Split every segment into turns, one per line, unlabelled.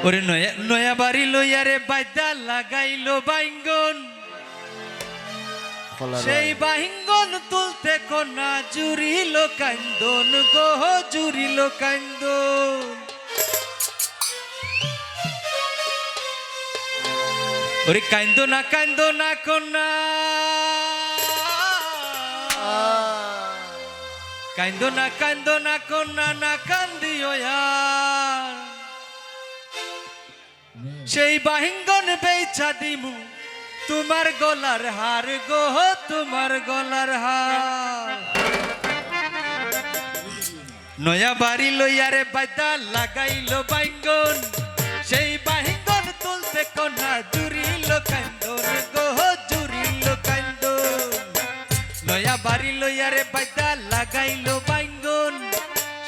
ওরে নয়া নয়া বাড়ি লইয়ারে বাইদা লাগাইলো বাইঙ্গন, সেই বাহিঙ্গন তুলতে কন্যা জুড়িল কান্দন গো, জুড়িল কান্দন। ওরে কান্দো না কন্যা, কান্দো না কন্যা, না কান্দিও আর। সেই বাহিঙ্গন বেচা দিমু তোমার গলার হার গো, তোমার গলার হার। নয়া বাড়ি লইয়ারে বাইদা লাগাইলো বাইঙ্গন, সেই বাহিঙ্গন তুলতে কন্যা জুড়িল কান্দন গো, জুড়িল কান্দন। নয়া বাড়ি লইয়ারে বাইদা লাগাইলো বাইঙ্গন,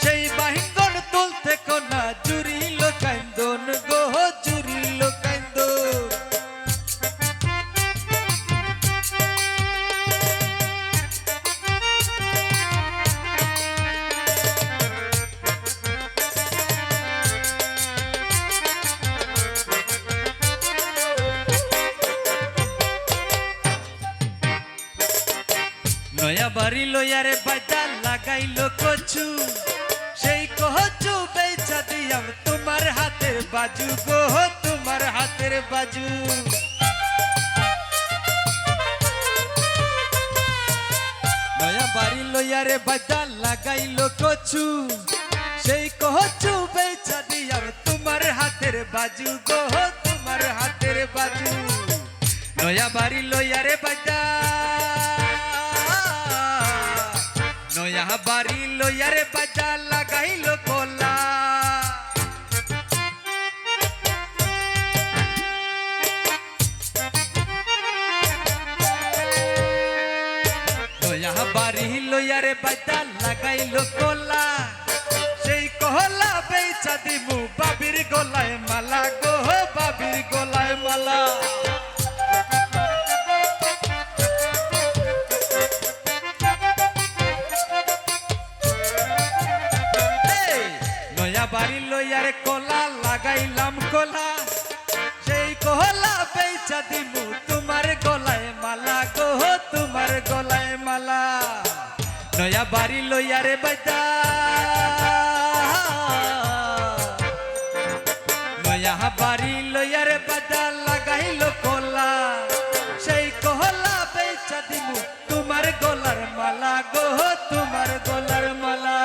সেই বাহিঙ্গন তুলতে কন্যা জুড়িল কান্দন গো, জুড়িল কান্দন। নয়া বাড়ি লইয়ারে বাইদা লাগাইলো কচু, সেই কচু বেচা দিয়াম তোমার হাতের বাজু গো, তোমার হাতের বাজু। নয়া বাড়ি লইয়ারে বাইদা লাগাইলো কচু, সেই কচু বেচা দিয়াম তোমার হাতের বাজু গো, তোমার হাতের বাজু। নয়া বাড়ি লইয়ারে বাইদা, নয়া বাড়ি লইয়ারে বাইদা লাগাইলো কলা। নয়া বাড়ি লইয়ারে বাইদা লাগাইলো কলা, সেই কলা বেচা দিমু বাবির গলায় মালা গো, বাবির গলায় মালা। নয়া বাড়ি লইয়ারে কলা লাগাইলাম কলা, সেই কলা বেচা দিমু তোমার গলায় মালা গো, তোমার গলায় মালা। নয়া বাড়ি লইয়ারে বাইদা, নয়া বাড়ি লইয়ারে বাইদা লাগাইলো কলা, সেই কলা বেচা দিমু তোমার গলার মালা গো, তোমার গলার মালা।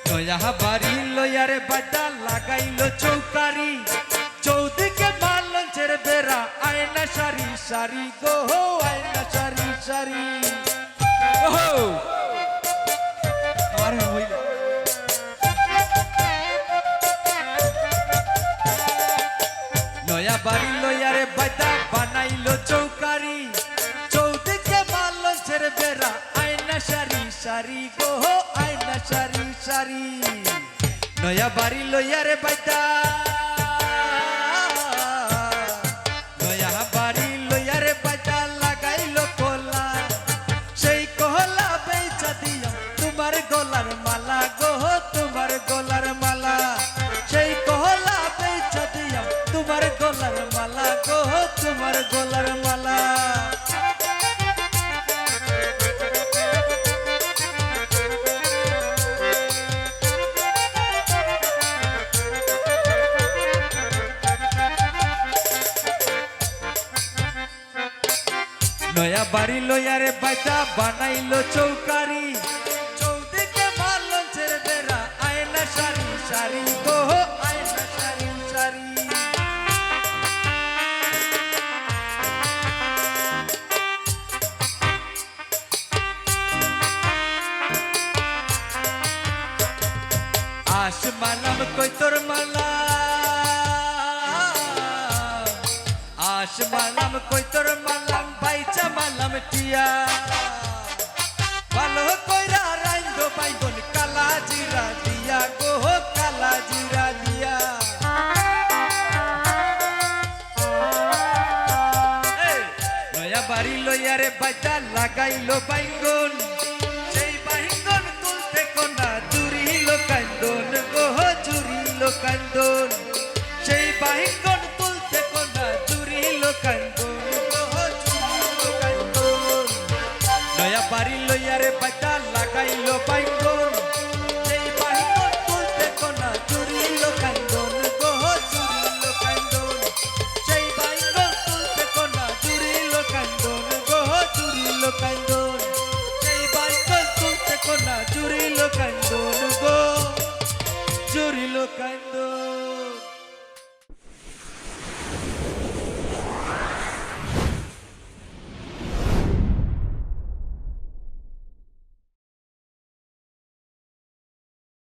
নয়া বাড়ি লইয়ারে বাইদা লাগাইলো চৌকারি, চৌদিকে মালঞ্চের বেড়া, আয়না সারি সারি গো, আয়না সারি সারি। নয়া বাড়ি লইয়ারে বাইদা বানাইলো চৌকারি, চৌদিকে মালঞ্চের বেড়া, আয়না সারি সারি গো, আয়না সারি সারি। নয়া বাড়ি লইয়ারে বাইদা, নয়া বাড়ি লইয়ারে বাইদা লাগাইলো কলা, সেই কলা বেচা দিয়াম তোমার গলার মালা গো, তোমার গলার মালা। সেই কলা বেচা দিয়াম তোমার গলার মালা গো, তোমার গলার মালা। নয়া বাড়ি লইয়ারে বাইদা বানাইলো চৌকারি, চৌদিকে মালঞ্চের বেড়া, আয়না সারি সারি গো, আয়না সারি সারি। আশ মালাম কই তোর মালা, আশ মালাম কই তোর মালাম বাই চামালাম টিয়া ভালো কইরা রাইন্দো বাইগন কালা জিরা দিয়া গো কালা জিরা দিয়া নয়া বাড়ি লইয়ারে বাজা লাগাইলো বাইগন সেই বাইগন তুলতে কোনা জুড়িলো কান্দন গো জুড়িলো কান্দন সেই বাইগন তুলতে কোনা জুড়িলো কান্দন গো জুড়িলো কান্দন নয়া বাড়ি লইয়ারে বাজা লাগাইলো বাইগন সেই বাইগন তুলতে কোনা জুড়িলো কান্দন গো জুড়িলো কান্দন সেই বাইগন তুলতে কোনা জুড়িলো কান্দন গো জুড়িলো কান্দন সেই বাইগন তুলতে কোনা জুড়িলো কান্দন গো জুড়িলো কান্দন